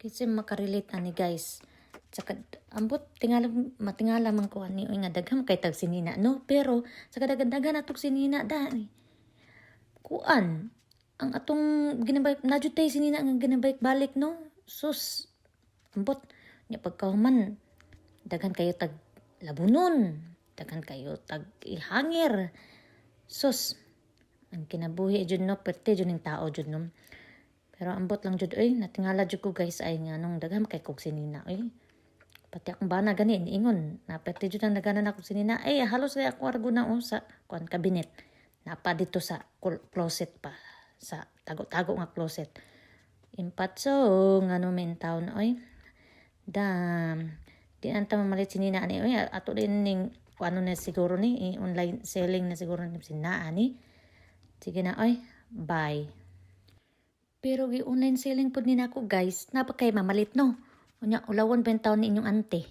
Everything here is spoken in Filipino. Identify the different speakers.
Speaker 1: Kasi makarelate ani guys. Saka ambot matingala man ko ani nga dagham kay tag sinina no, pero saka daghan atok sinina dai. Kuan ang atong ginabay najud tay sinina nga ginabay balik no. Sus ambot nya pagkahuman daghan kayo tag labunon, daghan kayo tag ihangir. Sus ang kinabuhi jud no, perte jud ning tao jud no. Pero ambot lang jud natingala jud ko guys ay nga nung daghan kay kog sinina pati akong bana gani niingon na pwede jud ang naganan ako sinina halos kay ako arguna sa kuan kabinet napa dito sa closet pa sa tago-tago nga closet impatso ngano men taon dam di anta mamalit sinina ani ato din ning kuano na siguro ni online selling na siguro ni sinaa ni sige na bye. Pero gi online selling pud ni nako guys napakay mamalit no. Unya ulawon pa taon ni inyong ante.